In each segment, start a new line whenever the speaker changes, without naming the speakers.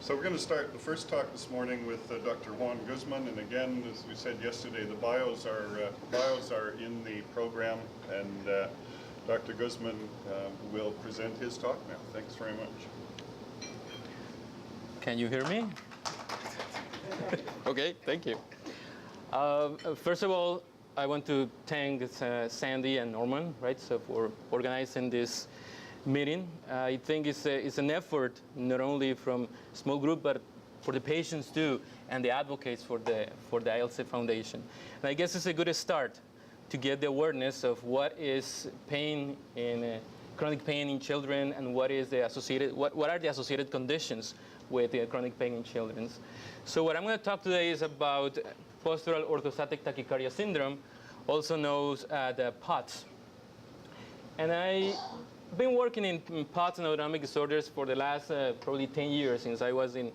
So we're going to start the first talk this morning with Dr. Guzman, and again, as we said yesterday, the bios are in the program, and Dr. Guzman will present his talk now. Thanks very much.
Can you hear me? Okay, thank you. First of all, I want to thank Sandy and Norman, right, so for organizing this meeting. I think it's an effort not only from small group, but for the patients too, and the advocates for the ILC Foundation. And I guess it's a good start to get the awareness of what is pain in chronic pain in children, and what are the associated conditions with chronic pain in children. So what I'm going to talk today is about postural orthostatic tachycardia syndrome, also known as the POTS. And I've been working in POTS and autonomic disorders for the last probably 10 years since I was in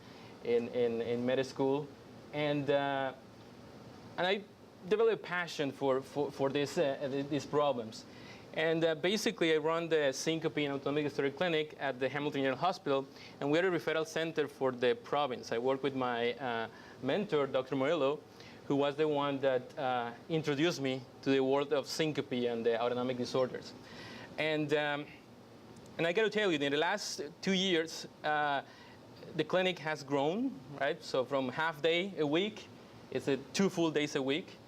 med school, and I developed a passion for these problems. And basically, I run the syncope and autonomic disorder clinic at the Hamilton General Hospital, and we're a referral center for the province. I work with my mentor, Dr. Morillo, who was the one that introduced me to the world of syncope and the autonomic disorders. And I got to tell you, in the last 2 years, the clinic has grown, right? So from half day a week, it's 2 full days a week.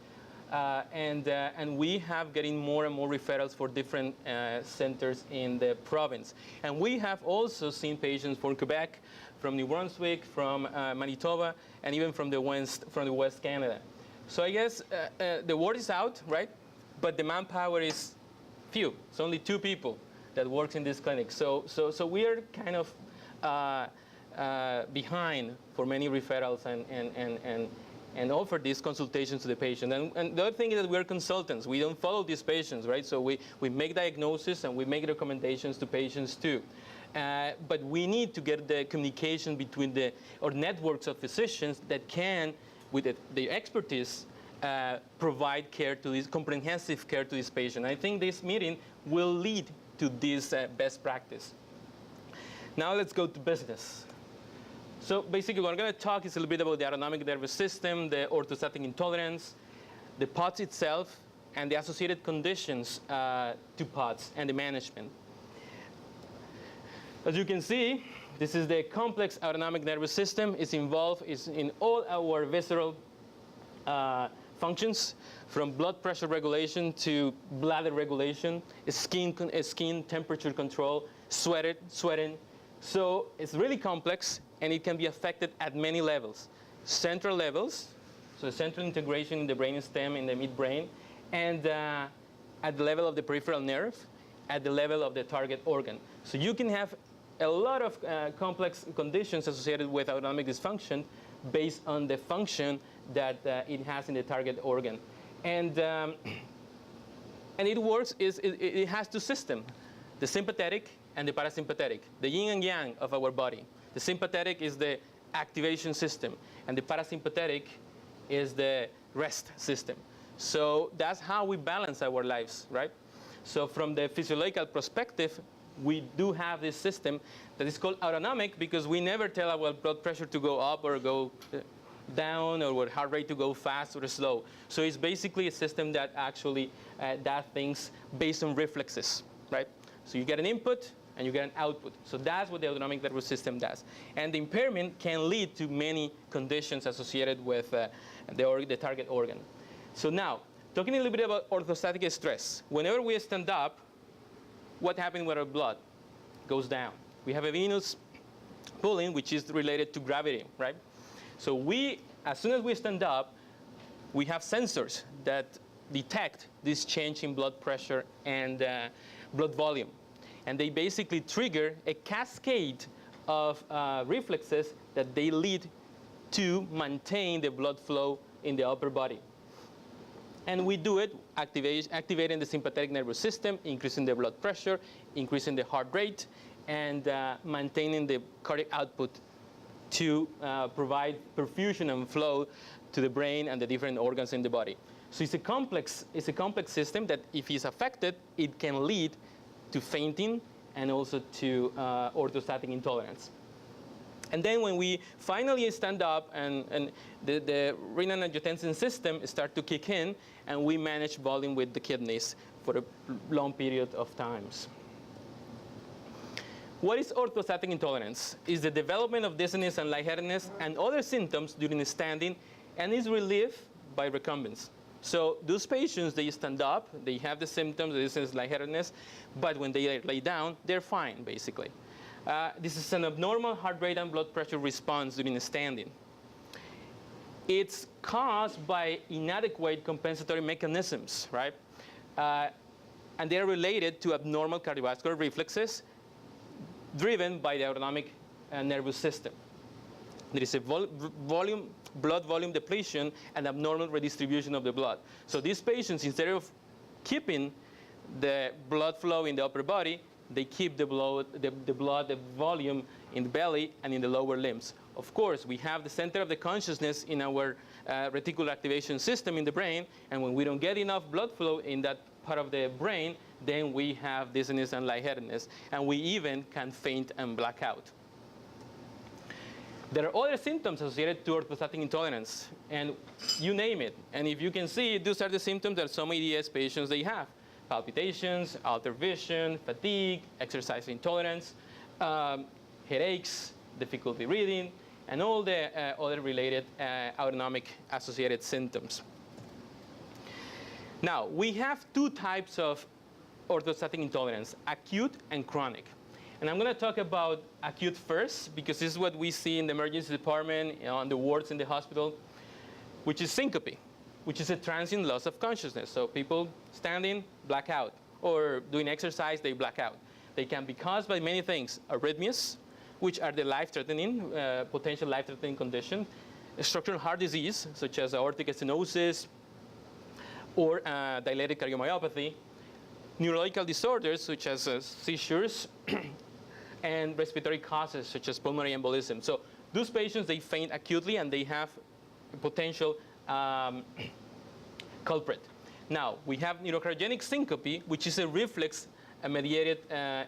And we have getting more and more referrals for different centers in the province. And we have also seen patients from Quebec, from New Brunswick, from Manitoba, and even from the West Canada. So I guess the word is out, right? But the manpower is few. It's only 2 people that works in this clinic. So we are kind of behind for many referrals and offer these consultations to the patient. And the other thing is that we're consultants. We don't follow these patients, right? So we make diagnosis and we make recommendations to patients too. But we need to get the communication between or networks of physicians that can, with the expertise, provide care to this, comprehensive care to this patient. I think this meeting will lead to this best practice. Now let's go to business. So basically what I'm going to talk is a little bit about the autonomic nervous system, the orthostatic intolerance, the POTS itself, and the associated conditions to POTS and the management. As you can see, this is the complex autonomic nervous system. It's involved in all our visceral functions, from blood pressure regulation to bladder regulation, skin temperature control, sweating. So it's really complex, and it can be affected at many levels. Central levels, so central integration in the brain stem, in the midbrain, and at the level of the peripheral nerve, at the level of the target organ. So you can have a lot of complex conditions associated with autonomic dysfunction based on the function that it has in the target organ. And it works, it has 2 systems, the sympathetic and the parasympathetic, the yin and yang of our body. The sympathetic is the activation system, and the parasympathetic is the rest system. So that's how we balance our lives, right? So from the physiological perspective, we do have this system that is called autonomic because we never tell our blood pressure to go up or go down, or our heart rate to go fast or slow. So it's basically a system that actually does things based on reflexes, right? So you get an input and you get an output. So that's what the autonomic nervous system does. And the impairment can lead to many conditions associated with the target organ. So now, talking a little bit about orthostatic stress. Whenever we stand up, what happens with our blood? It goes down. We have a venous pulling, which is related to gravity, right? So as soon as we stand up, we have sensors that detect this change in blood pressure and blood volume. And they basically trigger a cascade of reflexes that they lead to maintain the blood flow in the upper body. And we do it activating the sympathetic nervous system, increasing the blood pressure, increasing the heart rate, and maintaining the cardiac output to provide perfusion and flow to the brain and the different organs in the body. So it's a complex system that if it's affected, it can lead to fainting and also to orthostatic intolerance. And then when we finally stand up and the renin-angiotensin system start to kick in, and we manage volume with the kidneys for a long period of times. What is orthostatic intolerance? It's the development of dizziness and lightheadedness and other symptoms during standing, and is relieved by recumbence. So those patients, they stand up, they have the symptoms, the dizziness, lightheadedness, but when they lay down, they're fine, basically. This is an abnormal heart rate and blood pressure response during standing. It's caused by inadequate compensatory mechanisms, right? And they're related to abnormal cardiovascular reflexes driven by the autonomic nervous system. There is a blood volume depletion and abnormal redistribution of the blood. So these patients, instead of keeping the blood flow in the upper body, they keep the volume in the belly and in the lower limbs. Of course, we have the center of the consciousness in our reticular activation system in the brain, and when we don't get enough blood flow in that part of the brain, then we have dizziness and lightheadedness, and we even can faint and black out. There are other symptoms associated to orthostatic intolerance, and you name it. And if you can see, those are the symptoms that some EDS patients they have. Palpitations, altered vision, fatigue, exercise intolerance, headaches, difficulty reading, and all the other related autonomic associated symptoms. Now, we have two types of orthostatic intolerance, acute and chronic. And I'm going to talk about acute first, because this is what we see in the emergency department, on the wards in the hospital, which is syncope, which is a transient loss of consciousness. So people standing, black out, or doing exercise, they black out. They can be caused by many things: arrhythmias, which are the life-threatening, potential life-threatening condition, structural heart disease, such as aortic stenosis, or dilated cardiomyopathy, neurological disorders, such as seizures, and respiratory causes, such as pulmonary embolism. So those patients, they faint acutely, and they have a potential culprit. Now, we have neurocardiogenic syncope, which is a reflex-mediated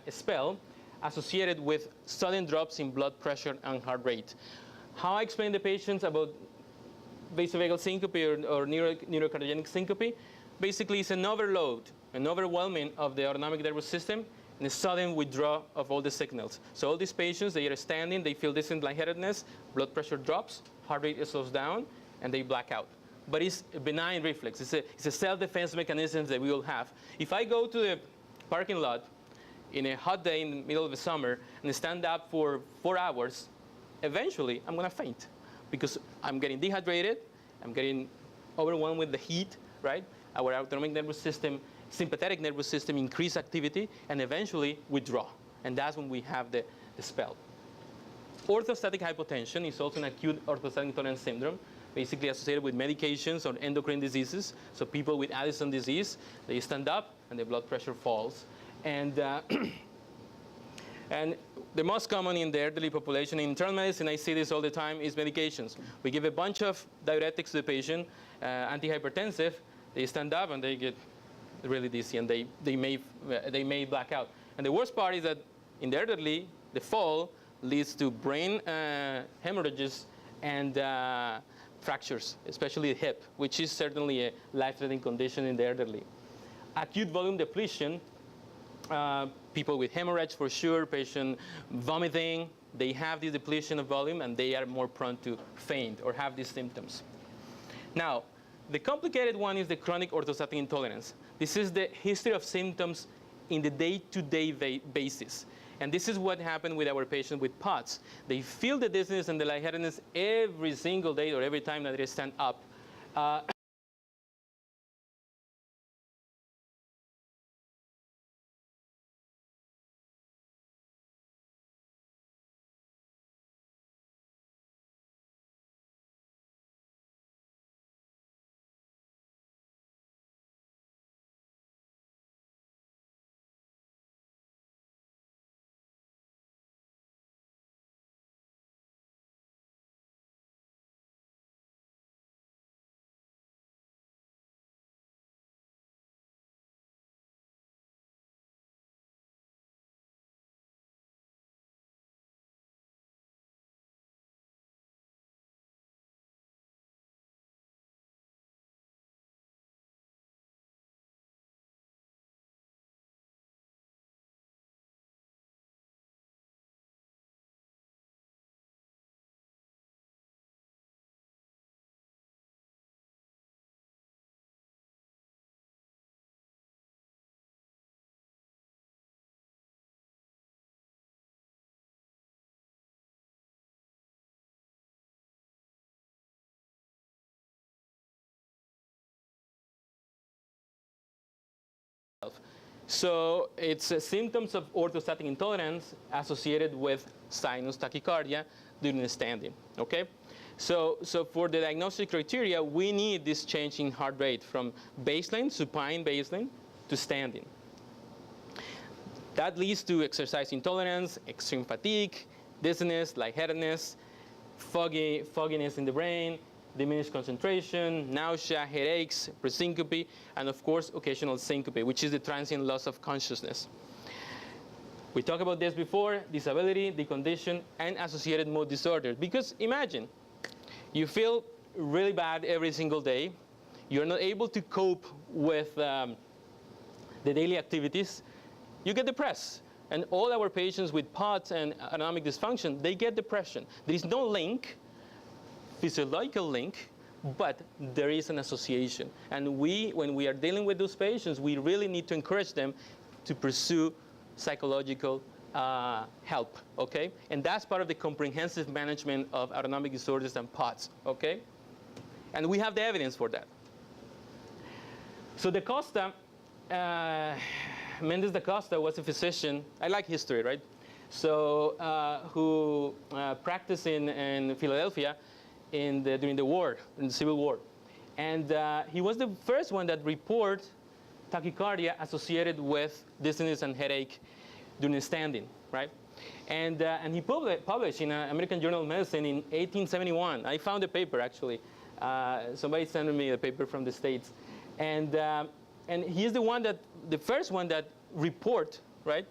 spell associated with sudden drops in blood pressure and heart rate. How I explain the patients about vasovagal syncope or neurocardiogenic syncope? Basically, it's an overload, an overwhelming of the autonomic nervous system, and a sudden withdrawal of all the signals. So all these patients, they are standing, they feel distant lightheadedness, blood pressure drops, heart rate slows down, and they black out. But it's a benign reflex. It's a self-defense mechanism that we all have. If I go to the parking lot in a hot day in the middle of the summer and stand up for 4 hours, eventually I'm going to faint, because I'm getting dehydrated, I'm getting overwhelmed with the heat, right? Our autonomic nervous system, sympathetic nervous system increase activity and eventually withdraw. And that's when we have the spell. Orthostatic hypotension is also an acute orthostatic intolerance syndrome, basically associated with medications or endocrine diseases. So people with Addison disease, they stand up and their blood pressure falls. And, and the most common in the elderly population in internal medicine, I see this all the time, is medications. We give a bunch of diuretics to the patient, antihypertensive. They stand up and they get really dizzy, and they may black out. And the worst part is that in the elderly, the fall leads to brain hemorrhages and fractures, especially the hip, which is certainly a life-threatening condition in the elderly. Acute volume depletion, people with hemorrhage for sure, patient vomiting, they have this depletion of volume, and they are more prone to faint or have these symptoms. Now, the complicated one is the chronic orthostatic intolerance. This is the history of symptoms in the day-to-day basis. And this is what happened with our patients with POTS. They feel the dizziness and the lightheadedness every single day or every time that they stand up. So it's symptoms of orthostatic intolerance associated with sinus tachycardia during standing, okay? So for the diagnostic criteria, we need this change in heart rate from baseline, supine baseline, to standing. That leads to exercise intolerance, extreme fatigue, dizziness, lightheadedness, fogginess in the brain, diminished concentration, nausea, headaches, presyncope, and of course, occasional syncope, which is the transient loss of consciousness. We talked about this before, disability, decondition, and associated mood disorders. Because imagine, you feel really bad every single day. You're not able to cope with the daily activities. You get depressed. And all our patients with POTS and autonomic dysfunction, they get depression. There is no link, physiological link, but there is an association. And when we are dealing with those patients, we really need to encourage them to pursue psychological help, okay? And that's part of the comprehensive management of autonomic disorders and POTS, okay? And we have the evidence for that. So Da Costa, Mendes da Costa was a physician. I like history, right? So who practiced in Philadelphia during the war, in the Civil War. And he was the first one that reported tachycardia associated with dizziness and headache during standing, right? And he published in American Journal of Medicine in 1871. I found a paper, actually. Somebody sent me a paper from the States. And he's the first one that report, right,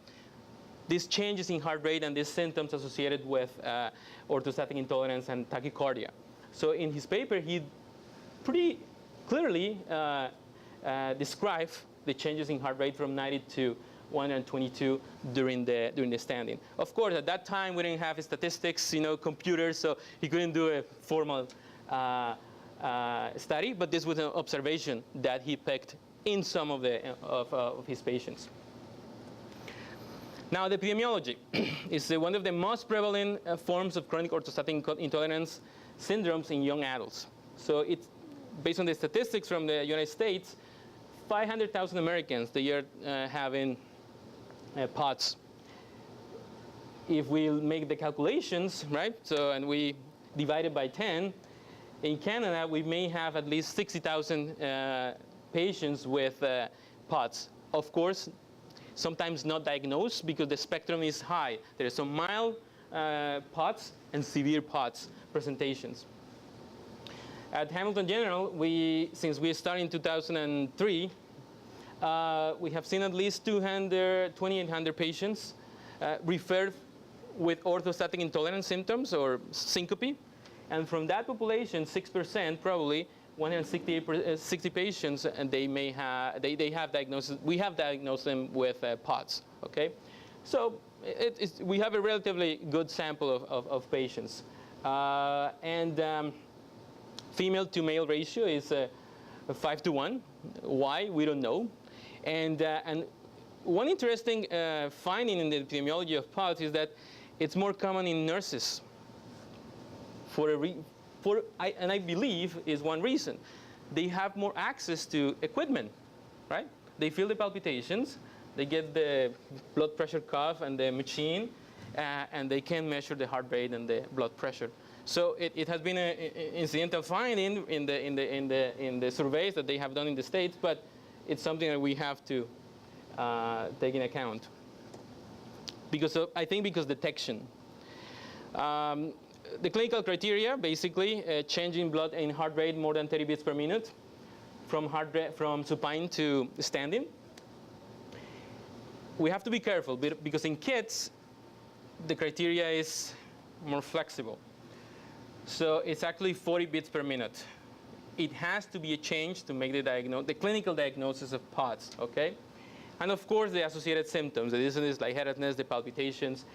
these changes in heart rate and these symptoms associated with orthostatic intolerance and tachycardia. So in his paper, he pretty clearly described the changes in heart rate from 90 to 122 during the standing. Of course, at that time, we didn't have statistics, computers, so he couldn't do a formal study, but this was an observation that he picked in some of his patients. Now, the epidemiology is one of the most prevalent forms of chronic orthostatic intolerance syndromes in young adults. So it's based on the statistics from the United States, 500,000 Americans the year having POTS. If we make the calculations, right, and we divide it by 10, in Canada, we may have at least 60,000 patients with POTS. Of course, sometimes not diagnosed because the spectrum is high. There are some mild POTS and severe POTS presentations. At Hamilton General, since we started in 2003, we have seen at least 2,800 patients referred with orthostatic intolerance symptoms or syncope. And from that population, 6% probably, 160 patients, and they have diagnosis. We have diagnosed them with POTS. Okay, so we have a relatively good sample of patients, and female to male ratio is 5 to 1. Why? We don't know. And one interesting finding in the epidemiology of POTS is that it's more common in nurses. And I believe is one reason. They have more access to equipment, right? They feel the palpitations, they get the blood pressure cuff and the machine, and they can measure the heart rate and the blood pressure. So it has been an incidental finding in the surveys that they have done in the States, but it's something that we have to take in account. I think because detection. The clinical criteria, basically, changing blood and heart rate more than 30 beats per minute from supine to standing. We have to be careful because in kids, the criteria is more flexible. So it's actually 40 beats per minute. It has to be a change to make the clinical diagnosis of POTS, okay? And of course, the associated symptoms, the dizziness, lightheadedness, the palpitations,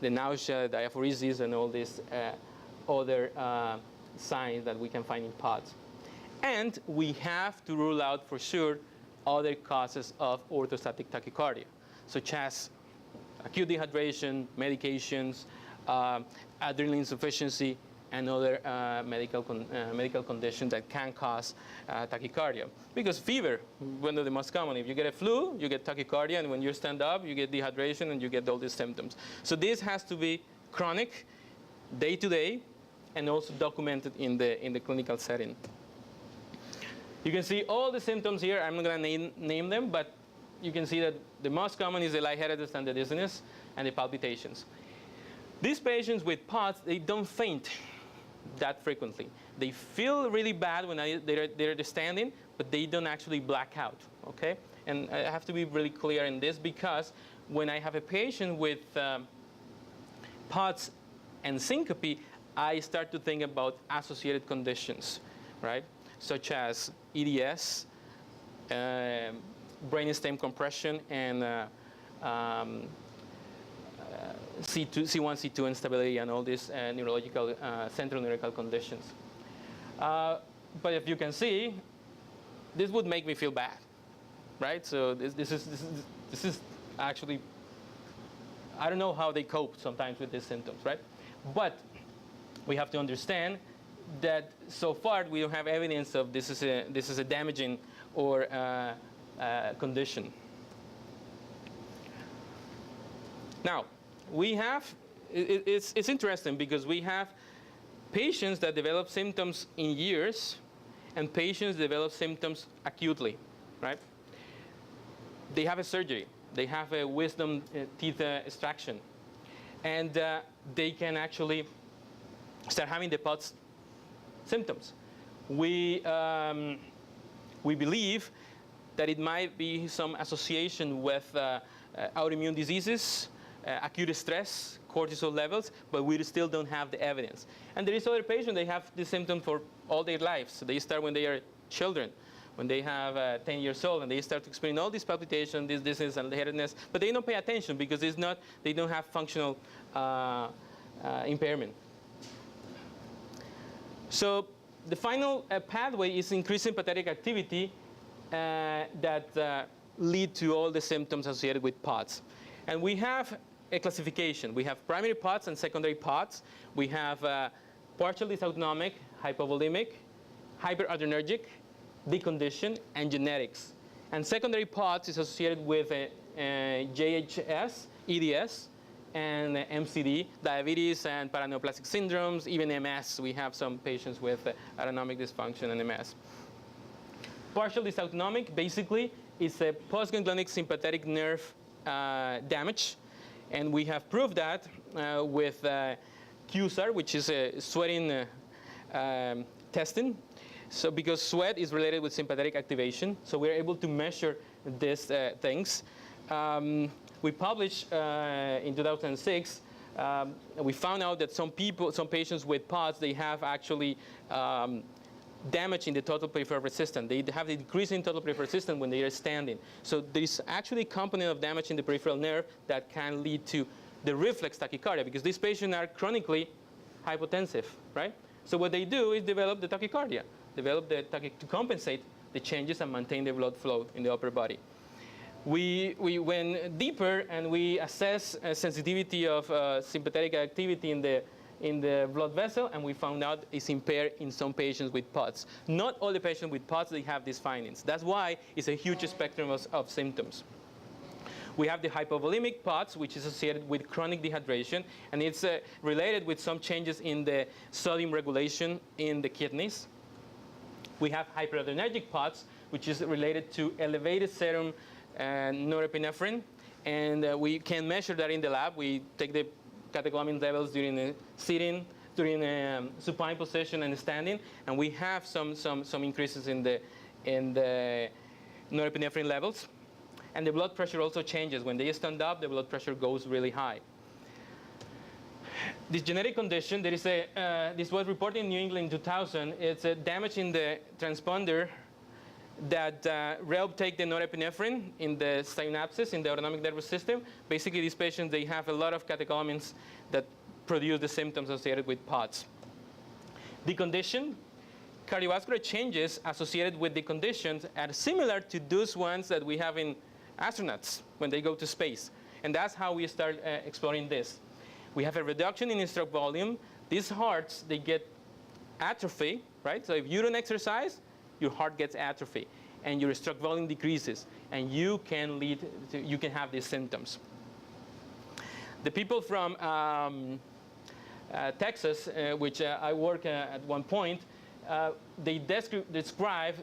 the nausea, diaphoresis, and all these other signs that we can find in POTS. And we have to rule out for sure other causes of orthostatic tachycardia, such as acute dehydration, medications, adrenaline insufficiency, and other medical conditions that can cause tachycardia. Because fever, one of the most common. If you get a flu, you get tachycardia, and when you stand up, you get dehydration, and you get all these symptoms. So this has to be chronic, day to day, and also documented in the clinical setting. You can see all the symptoms here. I'm not going to name them, but you can see that the most common is the lightheadedness and the dizziness and the palpitations. These patients with POTS, they don't faint that frequently. They feel really bad when they're standing, but they don't actually black out, okay? And I have to be really clear in this, because when I have a patient with POTS and syncope, I start to think about associated conditions, right? Such as EDS, brainstem compression, and C1, C2 instability, and all these neurological, central neurological conditions. But if you can see, this would make me feel bad, right? So this is actually, I don't know how they cope sometimes with these symptoms, right? But we have to understand that so far we don't have evidence of this is a damaging or condition. Now, we have, it's interesting because we have patients that develop symptoms in years and patients develop symptoms acutely, right? They have a surgery. They have a wisdom teeth extraction. And they can actually start having the POTS symptoms. We believe that it might be some association with autoimmune diseases, acute stress, cortisol levels, but we still don't have the evidence. And there is other patients, they have this symptom for all their lives. So they start when they are children, when they have 10 years old, and they start to experience all these palpitations, this dizziness and lightheadedness, but they don't pay attention because they don't have functional impairment. So the final pathway is increased sympathetic activity that lead to all the symptoms associated with POTS. And we have a classification. We have primary POTS and secondary POTS. We have partially dysautonomic, hypovolemic, hyperadrenergic, deconditioned, and genetics. And secondary POTS is associated with JHS, EDS, and MCD, diabetes and paraneoplastic syndromes, even MS. We have some patients with autonomic dysfunction and MS. Partial dysautonomic basically is a postganglionic sympathetic nerve damage. And we have proved that with QSAR, which is a sweating testing. So because sweat is related with sympathetic activation, so we're able to measure these things. We published in 2006, we found out that some patients with POTS, they have actually damage in the total peripheral resistance. They have a decrease in total peripheral resistance when they are standing. So there's actually a component of damage in the peripheral nerve that can lead to the reflex tachycardia, because these patients are chronically hypotensive, right? So what they do is develop the tachycardia, to compensate the changes and maintain the blood flow in the upper body. We went deeper and we assessed sensitivity of sympathetic activity in the blood vessel, and we found out it's impaired in some patients with POTS. Not all the patients with POTS, they have these findings. That's why it's a huge spectrum of symptoms. We have the hypovolemic POTS, which is associated with chronic dehydration, and it's related with some changes in the sodium regulation in the kidneys. We have hyperadrenergic POTS, which is related to elevated serum norepinephrine, and we can measure that in the lab. We take the catecholamine levels during sitting, during supine position and standing, and we have some increases in the norepinephrine levels. And the blood pressure also changes. When they stand up, the blood pressure goes really high. This genetic condition, this was reported in New England in 2000. It's a damage in the transponder that reuptake the norepinephrine in the synapses, in the autonomic nervous system. Basically, these patients, they have a lot of catecholamines that produce the symptoms associated with POTS. The condition, cardiovascular changes associated with the conditions are similar to those ones that we have in astronauts when they go to space. And that's how we start exploring this. We have a reduction in stroke volume, these hearts, they get atrophy, right? So if you don't exercise, your heart gets atrophy, and your stroke volume decreases, and you can have these symptoms. The people from Texas, which I work at one point, they describe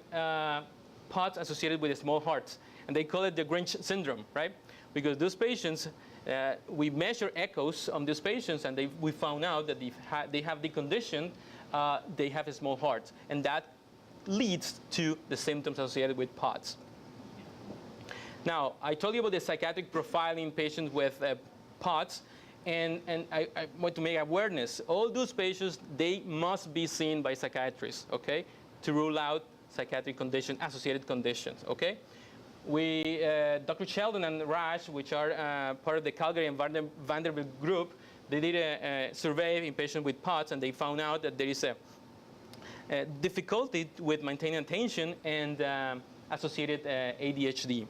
POTS associated with small hearts, and they call it the Grinch syndrome, right? Because those patients, we measure echoes on these patients, and we found out that they have the condition, they have small hearts, and that leads to the symptoms associated with POTS. Now, I told you about the psychiatric profile in patients with POTS, and I want to make awareness. All those patients, they must be seen by psychiatrists, okay, to rule out psychiatric condition, associated conditions, okay? Dr. Sheldon and Raj, which are part of the Calgary and Vanderbilt group, they did a survey in patients with POTS, and they found out that there is a difficulty with maintaining attention and associated ADHD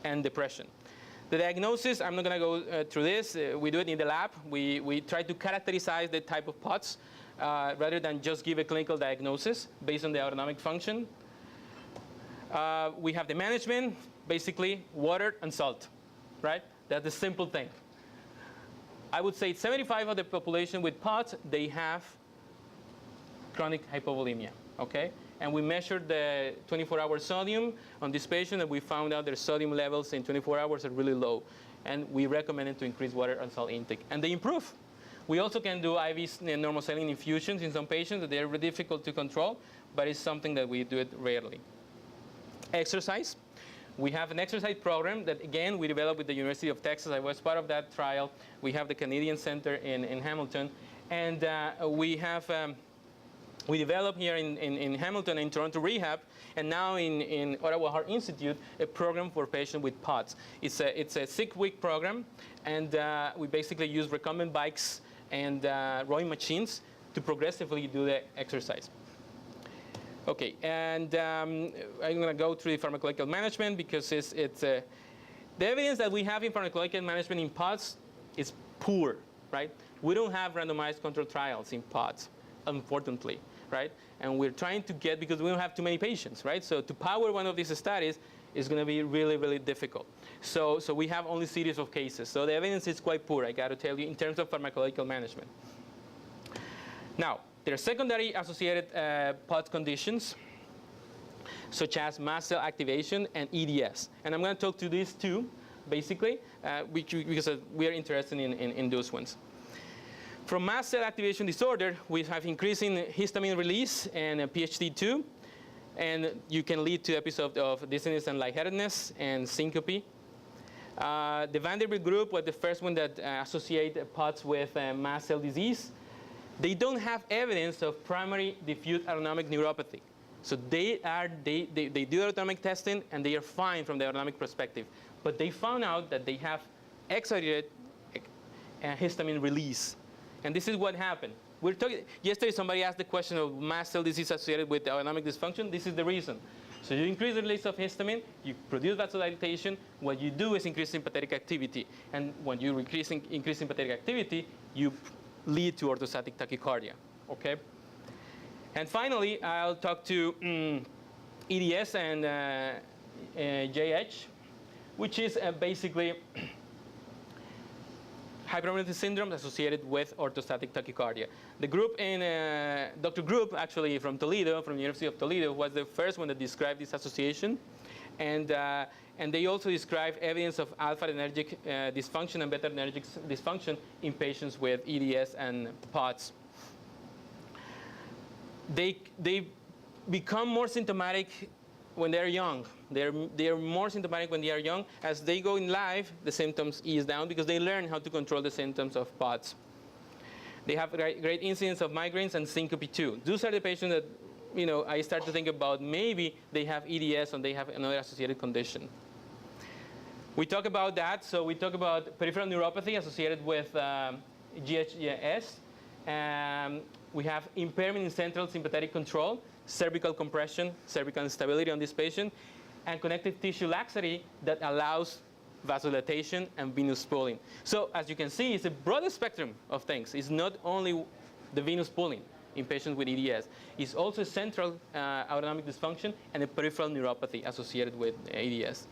and depression. The diagnosis, I'm not going to go through this. We do it in the lab. We try to characterize the type of POTS rather than just give a clinical diagnosis based on the autonomic function. We have the management, basically water and salt, right? That's the simple thing. I would say 75% of the population with POTS, they have chronic hypovolemia, okay? And we measured the 24-hour sodium on this patient, and we found out their sodium levels in 24 hours are really low. And we recommended to increase water and salt intake. And they improve. We also can do IV normal saline infusions in some patients. They're really difficult to control, but it's something that we do it rarely. Exercise. We have an exercise program that, again, we developed with the University of Texas. I was part of that trial. We have the Canadian Center in Hamilton. And we developed here in Hamilton and in Toronto Rehab, and now in Ottawa Heart Institute, a program for patients with POTS. It's a 6-week program, and we basically use recumbent bikes and rowing machines to progressively do the exercise. Okay, and I'm going to go through the pharmacological management because the evidence that we have in pharmacological management in POTS is poor, right? We don't have randomized controlled trials in POTS, unfortunately, right? And we're trying to get, because we don't have too many patients, right? So to power one of these studies is going to be really, really difficult. So we have only series of cases. So the evidence is quite poor, I got to tell you, in terms of pharmacological management. Now, there are secondary associated POTS conditions, such as mast cell activation and EDS. And I'm going to talk to these two, basically, because we are interested in those ones. From mast cell activation disorder, we have increasing histamine release and PHD2, and you can lead to episodes of dizziness and lightheadedness and syncope. The Vanderbilt group was the first one that associated POTS with mast cell disease. They don't have evidence of primary diffuse autonomic neuropathy. So they do autonomic testing, and they are fine from the autonomic perspective. But they found out that they have exaggerated histamine release. And this is what happened. Yesterday, somebody asked the question of mast cell disease associated with autonomic dysfunction. This is the reason. So you increase the release of histamine, you produce vasodilatation. What you do is increase sympathetic activity. And when you increase sympathetic activity, you lead to orthostatic tachycardia, okay? And finally, I'll talk to EDS and JH, which is basically hypermobility syndrome associated with orthostatic tachycardia. The group Dr. Group, actually from Toledo, from the University of Toledo, was the first one that described this association. And they also describe evidence of alpha-adrenergic dysfunction and beta-adrenergic dysfunction in patients with EDS and POTS. They become more symptomatic when they're young. They're more symptomatic when they are young. As they go in life, the symptoms ease down because they learn how to control the symptoms of POTS. They have great incidence of migraines and syncope too. Those are the patients that, you know, I start to think about maybe they have EDS and they have another associated condition. We talk about that. So we talk about peripheral neuropathy associated with GHGS. We have impairment in central sympathetic control, cervical compression, cervical instability on this patient, and connective tissue laxity that allows vasodilatation and venous pooling. So as you can see, it's a broader spectrum of things. It's not only the venous pulling in patients with EDS. It's also central autonomic dysfunction and a peripheral neuropathy associated with EDS.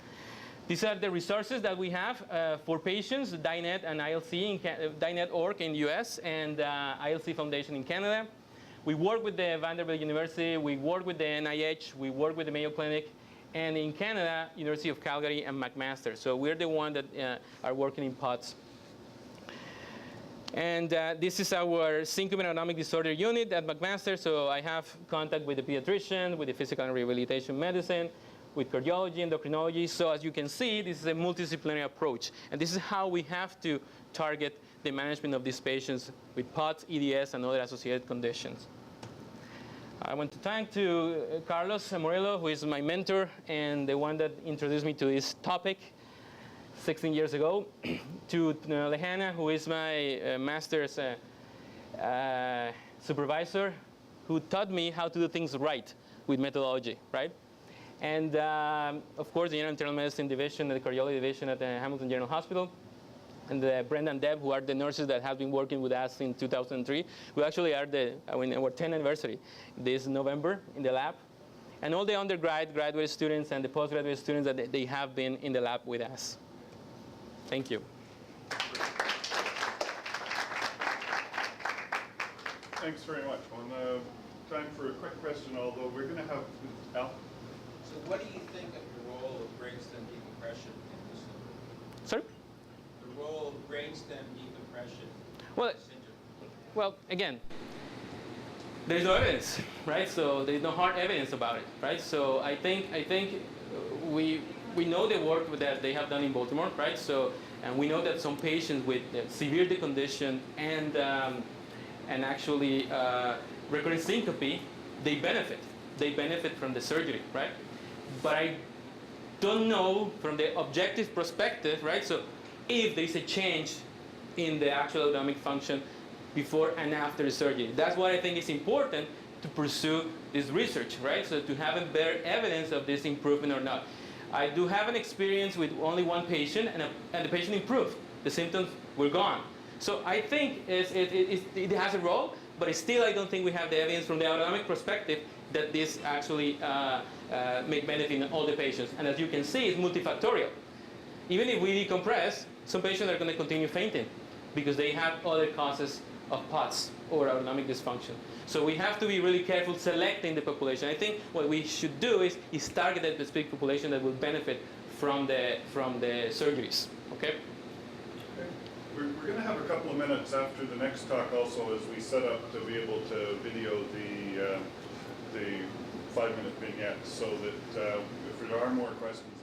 These are the resources that we have for patients, DINET and ILC, DINET.org in the US, and ILC Foundation in Canada. We work with the Vanderbilt University, we work with the NIH, we work with the Mayo Clinic, and in Canada, University of Calgary and McMaster. So we're the ones that are working in POTS. And this is our syncopal autonomic disorder unit at McMaster. So I have contact with the pediatrician, with the physical and rehabilitation medicine, with cardiology, endocrinology. So as you can see, this is a multidisciplinary approach. And this is how we have to target the management of these patients with POTS, EDS, and other associated conditions. I want to thank to Carlos Morello, who is my mentor and the one that introduced me to this topic 16 years ago, to Lejana, who is my master's supervisor, who taught me how to do things right with methodology, right? And of course, the internal medicine division and the cardiology division at the Hamilton General Hospital, and Brenda and Deb, who are the nurses that have been working with us in 2003. We actually are our 10th anniversary this November in the lab. And all the graduate students and the postgraduate students that they have been in the lab with us. Thank you.
Thanks very much. Time for a quick question, although we're going to have Al.
So what do you think of the role of brainstem decompression in this syndrome?
Sorry?
The role of brainstem decompression
Well,
in this syndrome?
well, again, there's no evidence, right? So there's no hard evidence about it, right? So I think we know the work that they have done in Baltimore, right? So, and we know that some patients with severe decondition and actually recurrent syncope, they benefit. They benefit from the surgery, right? But I don't know from the objective perspective, right? So if there's a change in the actual autonomic function before and after the surgery. That's why I think it's important to pursue this research, right? So to have a better evidence of this improvement or not. I do have an experience with only one patient, and the patient improved. The symptoms were gone. So I think it has a role, but still I don't think we have the evidence from the autonomic perspective that this actually make benefit in all the patients. And as you can see, it's multifactorial. Even if we decompress, some patients are going to continue fainting because they have other causes of POTS or autonomic dysfunction. So we have to be really careful selecting the population. I think what we should do is target the specific population that will benefit from the surgeries. Okay?
We're going to have a couple of minutes after the next talk also as we set up to be able to video the 5-minute vignettes so that if there are more questions,